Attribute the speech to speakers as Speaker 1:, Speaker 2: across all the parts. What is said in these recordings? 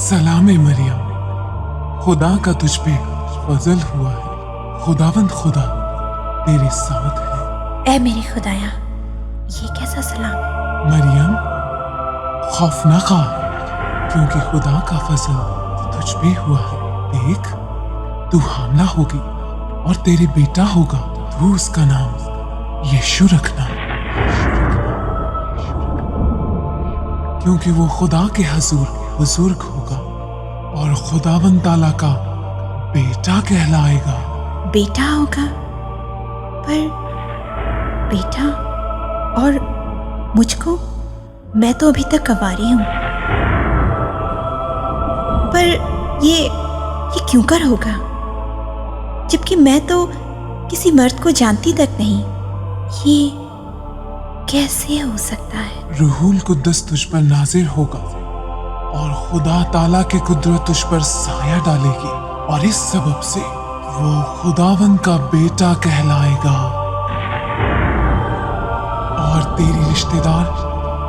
Speaker 1: सलाम-ए मरियम, खुदा का तुझ पे फजल हुआ है। खुदावंद खुदा तेरे साथ है।
Speaker 2: ऐ मेरी खुदाया, ये कैसा सलाम है?
Speaker 1: मरियम खौफ न खा, क्योंकि खुदा का फजल तुझ पे हुआ है। देख, तू हामला होगी और तेरे बेटा होगा। तू उसका नाम यीशु रखना, क्योंकि वो खुदा के हुजूर बुजुर्ग होगा और खुदावंद ताला का बेटा कहलाएगा।
Speaker 2: बेटा होगा? पर बेटा और मुझको? मैं तो अभी तक कंवारी हूं। पर ये क्यों कर होगा, जबकि मैं तो किसी मर्द को जानती तक नहीं। ये कैसे हो सकता है?
Speaker 1: रूहुल कुद्दस तुझ पर नाजिर होगा और खुदा ताला की कुदरत तुझ पर साया डालेगी, और इस सबब से वो खुदावंद का बेटा कहलाएगा। और तेरी रिश्तेदार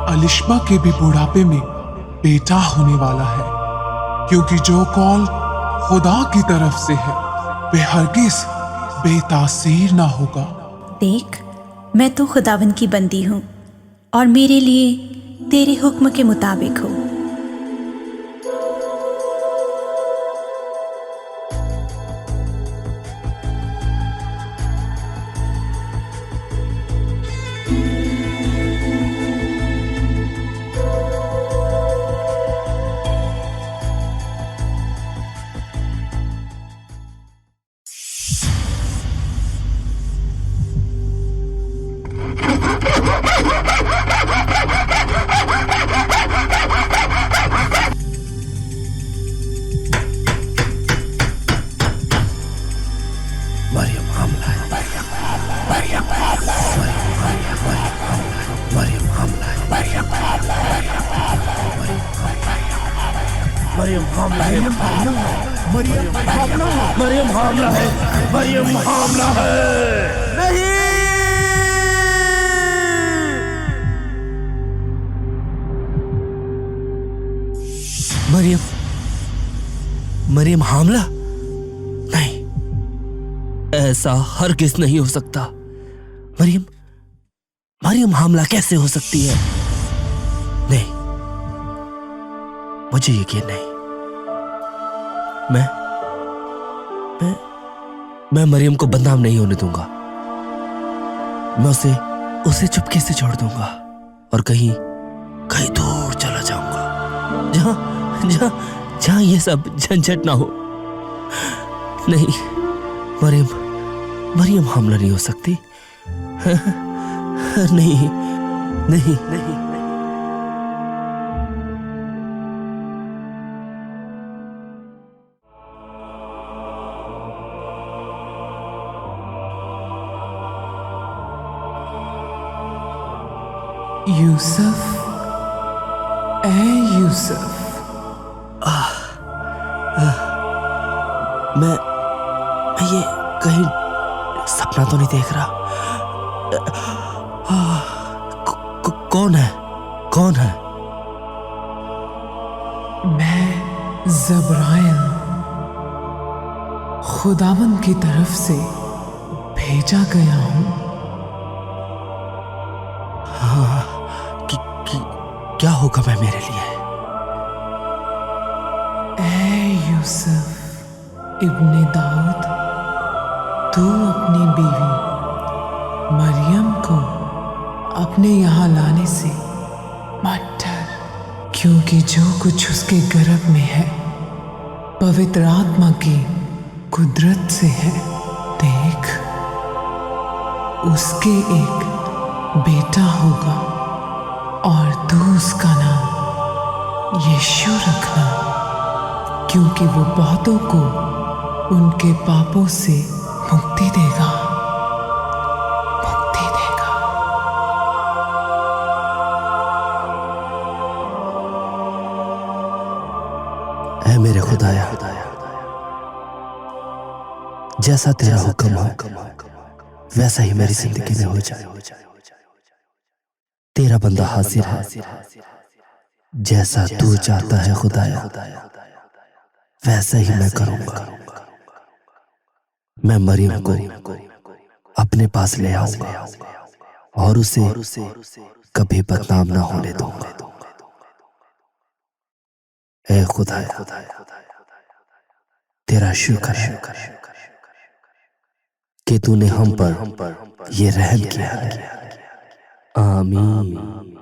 Speaker 1: अलिशबा के भी बुढ़ापे में बेटा होने वाला है, क्योंकि जो कौल खुदा की तरफ से है वे हरगिज बेतासीर ना होगा।
Speaker 2: देख, मैं तो खुदावंद की बंदी हूँ और मेरे लिए तेरे हुक्म के मुताबिक हो।
Speaker 3: मरियम हामला है। मरियम हामला है। मरियम हामला है। नहीं,
Speaker 4: मरियम हामला? नहीं, ऐसा हरगिज़ नहीं हो सकता। मरियम हामला कैसे हो सकती है? नहीं, मुझे यकीन नहीं। मैं मरियम को बदनाम नहीं होने दूंगा। मैं उसे चुपके से छोड़ दूंगा और कहीं दूर चला जाऊंगा, जहां ये सब झंझट ना हो। नहीं, मरियम हामला नहीं हो सकती। नहीं, नहीं, नहीं।
Speaker 1: यूसुफ, ऐ यूसुफ।
Speaker 4: मैं ये कहीं सपना तो नहीं देख रहा? कौन है?
Speaker 1: मैं जब्राइल, खुदावंद की तरफ से भेजा गया हूं।
Speaker 4: हाँ, क्या होगा मैं मेरे लिए?
Speaker 1: ऐ यूसुफ इब्ने दाऊद, तू अपनी बीवी मरियम को अपने यहाँ लाने से मत डर, क्योंकि जो कुछ उसके गर्भ में है
Speaker 5: पवित्र आत्मा की कुदरत से है। देख, उसके एक बेटा होगा और तू उसका नाम यीशु रखना, क्योंकि वो बहुतों को उनके पापों से मुक्ति देगा।
Speaker 4: ऐ मेरे खुदाया, जैसा तेरा हुक्म हो वैसा ही मेरी जिंदगी में हो जाए। तेरा बंदा हाजिर है, जैसा तू चाहता है खुदाया वैसा ही मैं करूंगा। मैं मरियम को अपने पास ले आऊंगा और उसे कभी बदनाम ना होने दूंगा। ऐ खुदाया, तेरा शुक्र है कि तूने हम पर ये रहम किया है। आमीन।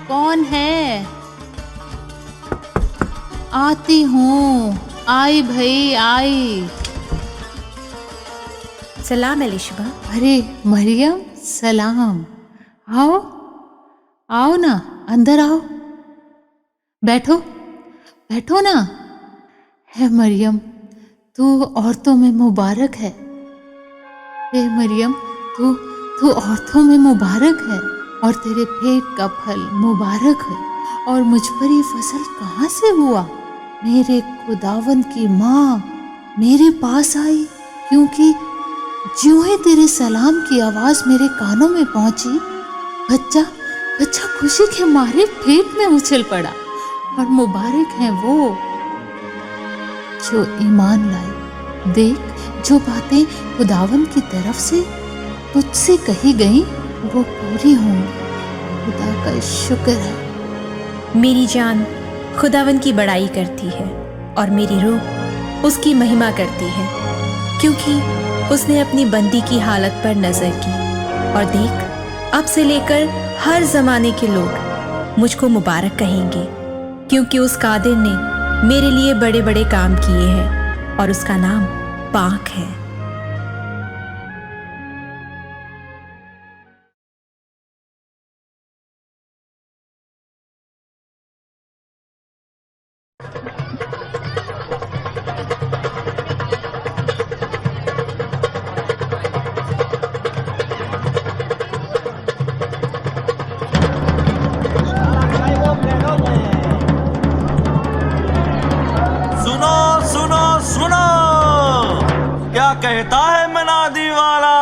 Speaker 6: कौन है? आती हूँ। आई भाई आई।
Speaker 2: सलाम एलिशबा।
Speaker 6: अरे मरियम, सलाम। आओ आओ ना, अंदर आओ। बैठो बैठो ना। है मरियम, तू औरतों में मुबारक है। हे मरियम, तू तू औरतों में मुबारक है और तेरे पेट का फल मुबारक है। और मुझ पर ये फसल कहाँ से हुआ? मेरे खुदावंद की माँ मेरे पास आई, क्योंकि ज्यों ही तेरे सलाम की आवाज मेरे कानों में पहुंची, बच्चा बच्चा खुशी के मारे पेट में उछल पड़ा। और मुबारक है वो जो ईमान लाए। देख, जो बातें खुदावंद की तरफ से तुझसे कही गई वो पूरी हों। खुदा का शुक्र है।
Speaker 2: मेरी जान खुदावन की बड़ाई करती है और मेरी रूह उसकी महिमा करती है, क्योंकि उसने अपनी बंदी की हालत पर नजर की। और देख, अब से लेकर हर जमाने के लोग मुझको मुबारक कहेंगे, क्योंकि उस कादिर ने मेरे लिए बड़े बड़े काम किए हैं और उसका नाम पाक है।
Speaker 3: क्या कहता है मुनादी वाला?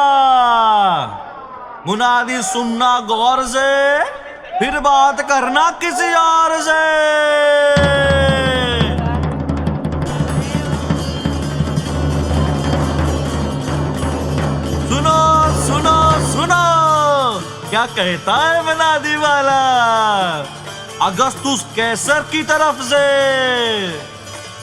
Speaker 3: मुनादी सुनना गौर से, फिर बात करना किसी और से। सुनो सुनो सुनो, क्या कहता है मुनादी वाला? अगस्तुस कैसर की तरफ से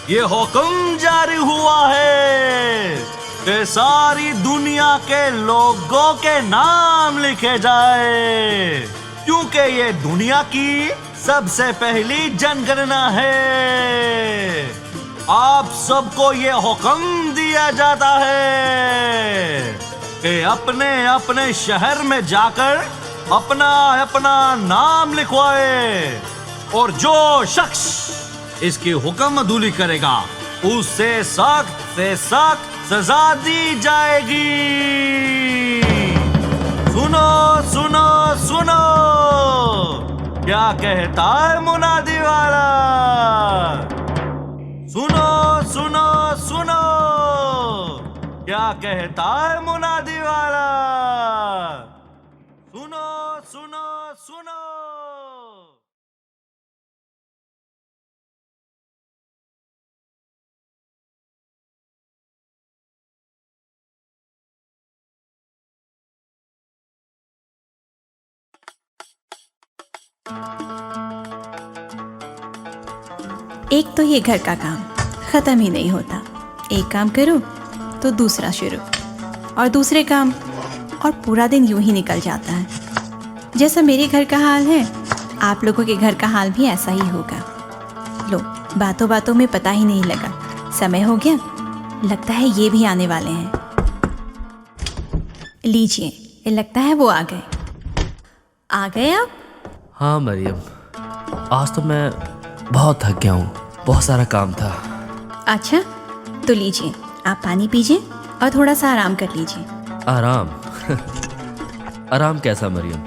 Speaker 3: ये हुक्म जारी हुआ है कि सारी दुनिया के लोगों के नाम लिखे जाए, क्योंकि ये दुनिया की सबसे पहली जनगणना है। आप सबको ये हुक्म दिया जाता है कि अपने अपने शहर में जाकर अपना अपना नाम लिखवाए, और जो शख्स इसकी हुक्म अदूली करेगा उससे सख्त से सख्त सजा दी जाएगी। सुनो सुनो सुनो, क्या कहता है मुनादी वाला? सुनो सुनो सुनो, क्या कहता है मुनादी वाला? सुनो सुनो सुनो।
Speaker 2: एक तो ये घर का काम ख़त्म ही नहीं होता। एक काम करो तो दूसरा शुरू, और दूसरे काम, और पूरा दिन यूं ही निकल जाता है। जैसा मेरे घर का हाल है, आप लोगों के घर का हाल भी ऐसा ही होगा। लो, बातों बातों में पता ही नहीं लगा, समय हो गया। लगता है ये भी आने वाले हैं। लीजिए, लगता है वो आ गए। आ गए आप?
Speaker 4: हाँ मरियम, आज तो मैं बहुत थक गया हूँ, बहुत सारा काम था।
Speaker 2: अच्छा, तो लीजिए, आप पानी पीजिए और थोड़ा सा आराम कर लीजिए।
Speaker 4: आराम? आराम कैसा मरियम?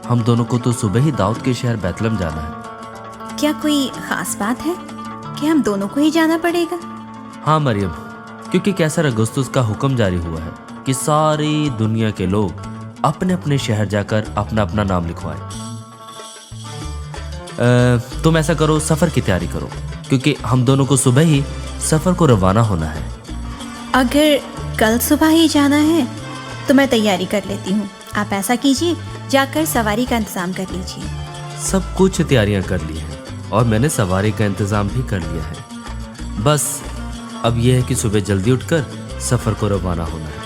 Speaker 4: हम दोनों को तो सुबह ही दाऊद के शहर बैतलहम जाना है।
Speaker 2: क्या कोई खास बात है कि हम दोनों को ही जाना पड़ेगा?
Speaker 4: हाँ मरियम, क्योंकि कैसर अगस्तुस का हुक्म जारी हुआ है कि सारी दुनिया के लोग अपने अपने शहर जाकर अपना अपना नाम लिखवाएं। तुम ऐसा करो, सफ़र की तैयारी करो, क्योंकि हम दोनों को सुबह ही सफ़र को रवाना होना है।
Speaker 2: अगर कल सुबह ही जाना है तो मैं तैयारी कर लेती हूँ। आप ऐसा कीजिए, जाकर सवारी का इंतज़ाम कर लीजिए।
Speaker 4: सब कुछ तैयारियां कर ली हैं और मैंने सवारी का इंतज़ाम भी कर लिया है। बस अब यह है कि सुबह जल्दी उठकर सफ़र को रवाना होना है।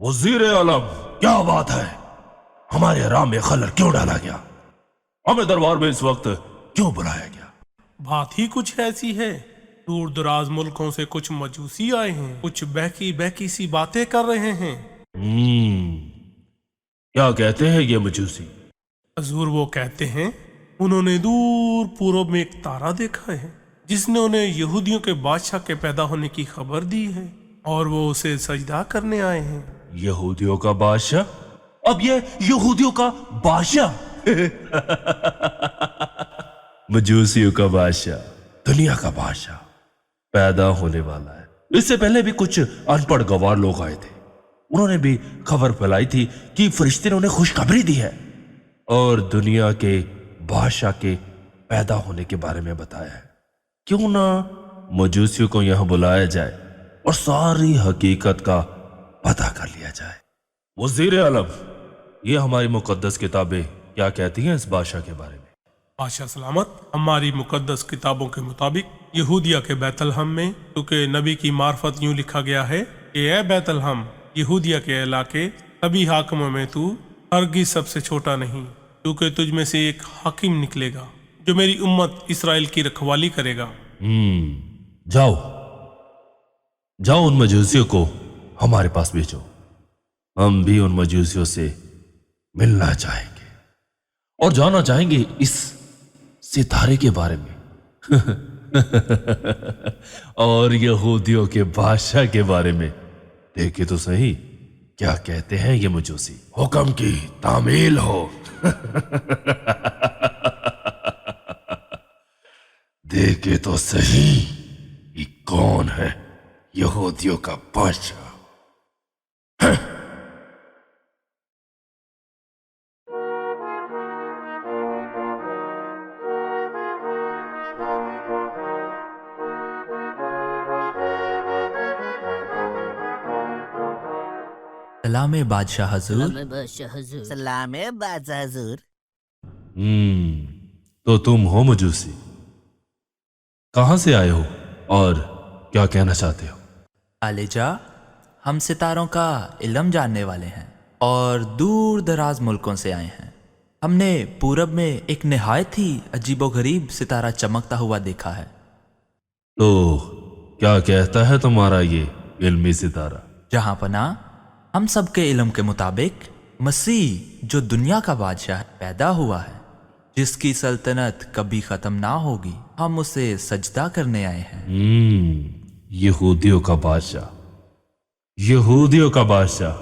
Speaker 7: वजीर आलम, क्या बात है? हमारे राम में खलल क्यों डाला गया? हमें दरबार में इस वक्त क्यों बुलाया गया?
Speaker 8: बात ही कुछ ऐसी है। दूर दराज मुल्कों से कुछ मजूसी आए हैं, कुछ बहकी बहकी सी बातें कर रहे हैं।
Speaker 7: क्या कहते हैं ये मजूसी?
Speaker 8: हजूर, वो कहते हैं उन्होंने दूर पूर्व में एक तारा देखा है जिसने उन्हें यहूदियों के बादशाह के पैदा होने की खबर दी है, और वो उसे सजदा करने आए हैं।
Speaker 7: यहूदियों का बादशाह? अब ये यहूदियों का बादशाह मजूसियों का बादशाह, दुनिया का बादशाह पैदा होने वाला है। इससे पहले भी कुछ अनपढ़ गवार लोग आए थे, उन्होंने भी खबर फैलाई थी कि फरिश्ते ने उन्हें खुशखबरी दी है और दुनिया के बादशाह के पैदा होने के बारे में बताया है। क्यों ना मजूसियों को यहां बुलाया जाए और सारी हकीकत का पता कर लिया जाए। वजीर आलम, ये हमारी मुकद्दस किताबें क्या कहती हैं इस बादशाह के बारे में?
Speaker 8: बादशाह सलामत, हमारी मुकद्दस किताबों के मुताबिक यहूदिया के बैतलहम में, क्योंकि नबी की मार्फत यूं लिखा गया है कि ए बैतलहम, यहूदिया के इलाके, सभी हाकिमों में तू हरगिज सबसे छोटा नहीं, क्योंकि तुझ में से एक हाकिम निकलेगा जो मेरी उम्मत इसराइल की रखवाली करेगा।
Speaker 7: जाओ जाओ, उन मजूसियों को हमारे पास भेजो। हम भी उन मजूसियों से मिलना चाहेंगे और जानना चाहेंगे इस सितारे के बारे में और यहूदियों के बादशाह के बारे में। देखे तो सही क्या कहते हैं ये मजूसी। हुक्म की तामील हो देखे तो सही ये कौन है यहूदियों का बादशाह।
Speaker 9: सलाम बादशाह हजूर।
Speaker 10: सलाम बादशाह हजूर।
Speaker 7: तो तुम हो मजूसी, कहां से आए हो और क्या कहना चाहते हो?
Speaker 9: आलिजा, हम सितारों का इल्म जानने वाले हैं और दूर दराज मुल्कों से आए हैं। हमने पूरब में एक निहायत ही अजीबोगरीब सितारा चमकता हुआ देखा है।
Speaker 7: तो क्या कहता है तुम्हारा ये इल्मी सितारा?
Speaker 9: जहां पना, हम सबके इल्म के मुताबिक मसीह जो दुनिया का बादशाह पैदा हुआ है, जिसकी सल्तनत कभी खत्म ना होगी, हम उसे सजदा करने आए हैं।
Speaker 7: यहूदियों का बादशाह, यहूदियों का बादशाह।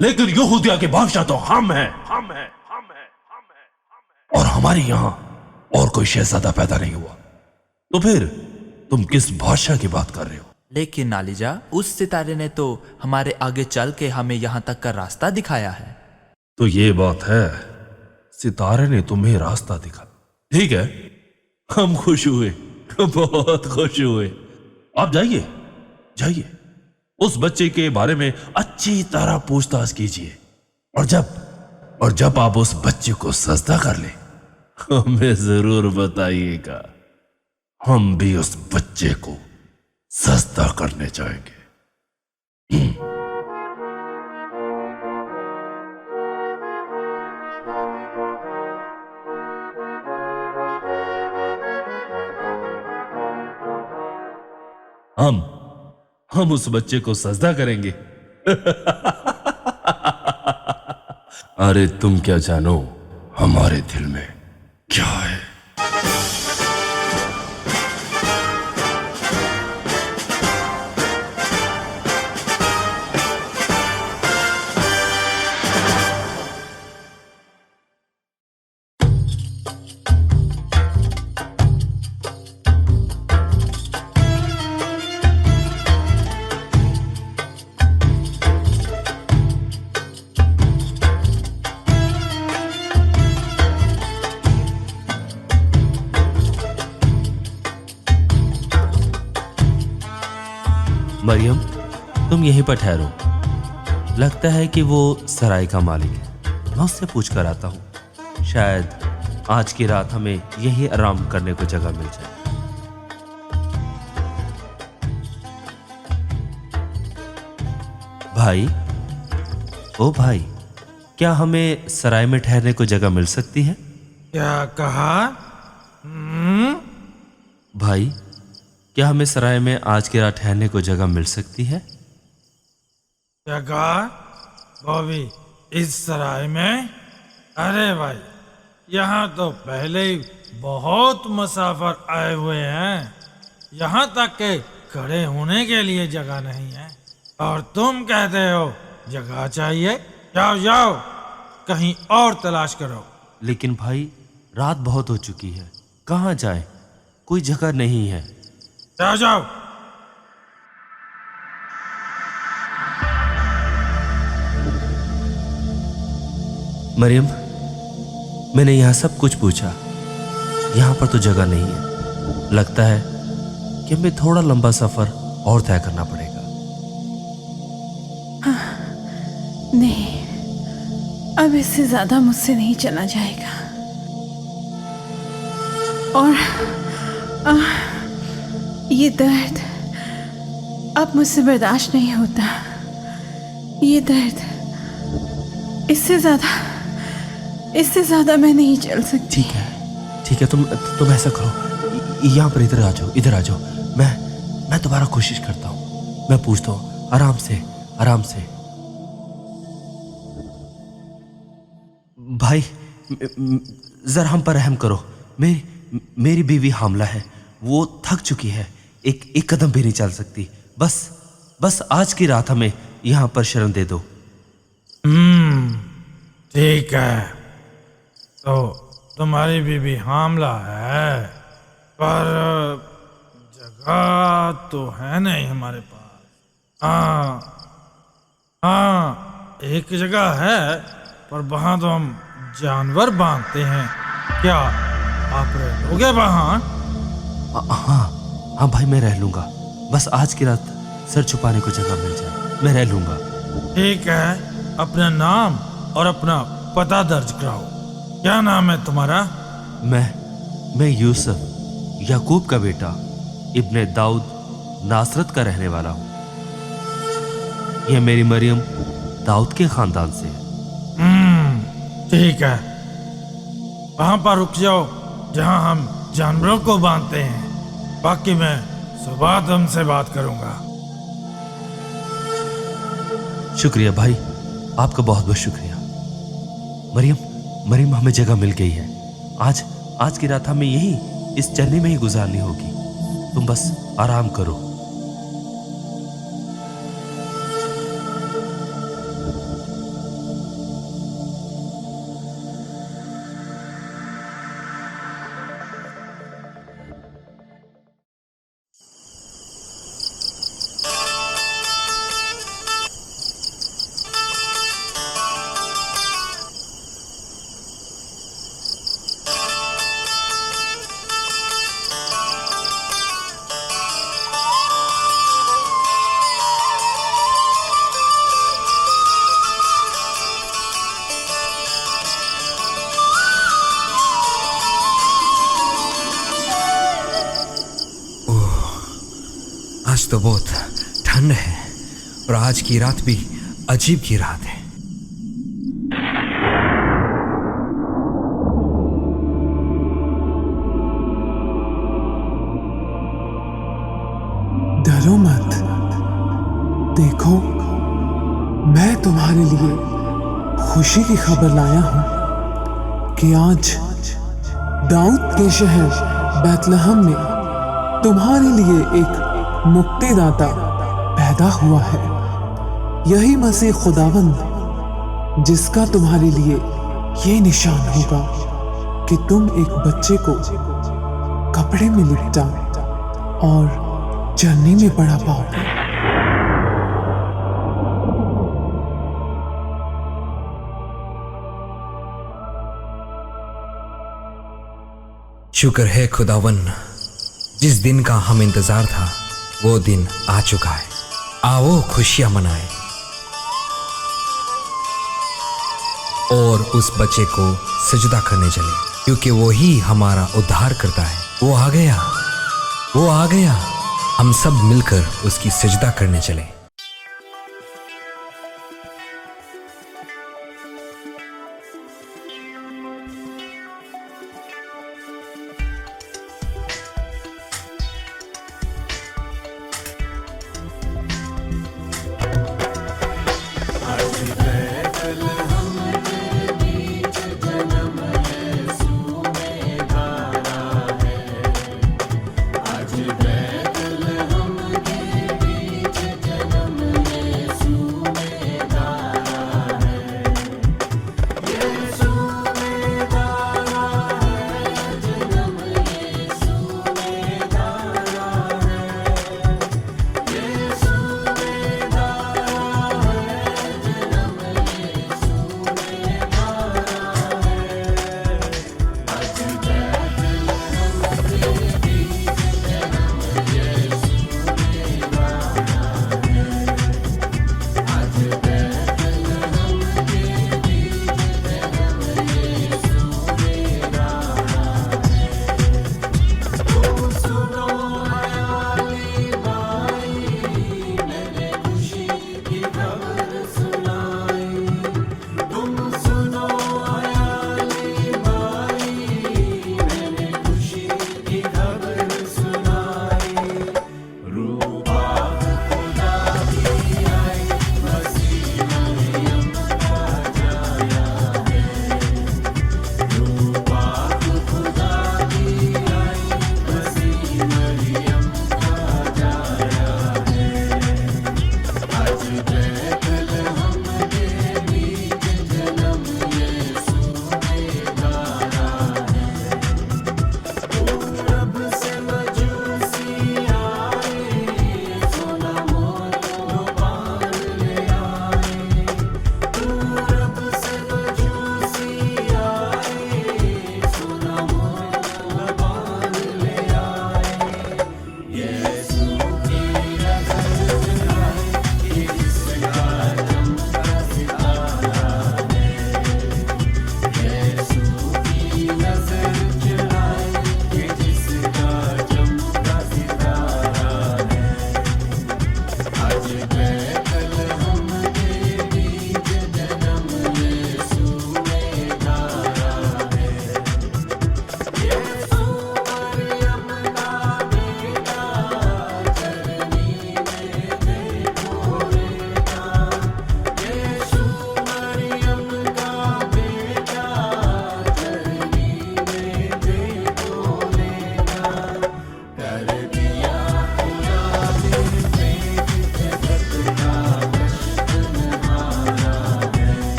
Speaker 7: लेकिन यहूदिया के बादशाह तो हम हैं। और हमारे यहां और कोई शहजादा पैदा नहीं हुआ। तो फिर तुम किस बादशाह की बात कर रहे हो?
Speaker 9: लेकिन नालिजा, उस सितारे ने तो हमारे आगे चल के हमें यहाँ तक का रास्ता दिखाया है।
Speaker 7: तो ये बात है, सितारे ने तुम्हें रास्ता दिखा। ठीक है, हम खुश हुए, बहुत खुश हुए। आप जाइए, जाइए, उस बच्चे के बारे में अच्छी तरह पूछताछ कीजिए, और जब आप उस बच्चे को सजदा कर ले, हमें जरूर बताइएगा। हम भी उस बच्चे को सजदा करने जाएंगे। हम उस बच्चे को सजदा करेंगे। अरे तुम क्या जानो हमारे दिल में क्या है? मरियम, तुम यहीं पर ठहरो। लगता है कि वो सराय का मालिक है। मैं उससे पूछ कर आता हूँ। शायद आज की रात हमें यहीं आराम करने को जगह मिल जाए। भाई, ओ भाई, क्या हमें सराय में ठहरने को जगह मिल सकती है?
Speaker 11: क्या कहा?
Speaker 7: भाई, क्या हमें सराय में आज की रात ठहरने को जगह मिल सकती है?
Speaker 11: जगह? बॉबी, इस सराय में? अरे भाई, यहाँ तो पहले ही बहुत मुसाफिर आए हुए हैं। यहाँ तक के खड़े होने के लिए जगह नहीं है, और तुम कहते हो जगह चाहिए। जाओ जाओ, कहीं और तलाश करो।
Speaker 7: लेकिन भाई, रात बहुत हो चुकी है, कहाँ जाएं? कोई जगह नहीं है।
Speaker 11: जाओ जाओ।
Speaker 7: मरियम, मैंने यहाँ सब कुछ पूछा, यहाँ पर तो जगह नहीं है। लगता है कि हमें थोड़ा लंबा सफर और तय करना पड़ेगा।
Speaker 2: नहीं, अब इससे ज्यादा मुझसे नहीं चला जाएगा। और ये दर्द अब मुझसे बर्दाश्त नहीं होता। ये दर्द, इससे ज्यादा मैं नहीं चल सकती।
Speaker 7: ठीक है, तुम ऐसा करो, यहाँ पर इधर आ जाओ। मैं दोबारा कोशिश करता हूँ। मैं पूछता हूँ, आराम से। भाई, जरा हम पर रहम करो। मेरी बीवी हामला है, वो थक चुकी है, एक कदम भी नहीं चल सकती। बस आज की रात हमें यहाँ पर शरण दे दो।
Speaker 11: ठीक है, तो तुम्हारी बीवी हामला है, पर जगह तो है नहीं हमारे पास। हाँ, एक जगह है, पर वहाँ तो हम जानवर बांधते हैं। क्या आप रहोगे वहाँ?
Speaker 7: हाँ भाई, मैं रह लूंगा। बस आज की रात सर छुपाने को जगह मिल जाए, मैं रह लूंगा।
Speaker 11: ठीक है, अपना नाम और अपना पता दर्ज कराओ। क्या नाम है तुम्हारा?
Speaker 7: मैं यूसुफ, याकूब का बेटा, इब्ने दाऊद, नासरत का रहने वाला हूँ। यह मेरी मरियम दाऊद के खानदान से है।
Speaker 11: ठीक है, वहां पर रुक जाओ जहां हम जानवरों को बांधते हैं। बाकी मैं सुबह तुमसे बात करूंगा।
Speaker 4: शुक्रिया भाई, आपका बहुत बहुत शुक्रिया। मरियम हमें जगह मिल गई है। आज की रात हमें यही इस चन्नी में ही गुजारनी होगी। तुम बस आराम करो।
Speaker 5: आज तो बहुत ठंड है और आज की रात भी अजीब की रात है।
Speaker 1: डरो मत, देखो मैं तुम्हारे लिए खुशी की खबर लाया हूं कि आज दाऊद के शहर बैतलहम में तुम्हारे लिए एक मुक्तिदाता पैदा हुआ है। यही मसीह खुदावंद, जिसका तुम्हारे लिए ये निशान होगा कि तुम एक बच्चे को कपड़े में लिपटा और चरनी में पड़ा पाओगे।
Speaker 5: शुक्र है खुदावन, जिस दिन का हम इंतजार था वो दिन आ चुका है। आओ खुशियां मनाएं और उस बच्चे को सजदा करने चले, क्योंकि वो ही हमारा उद्धार करता है। वो आ गया। हम सब मिलकर उसकी सजदा करने चले।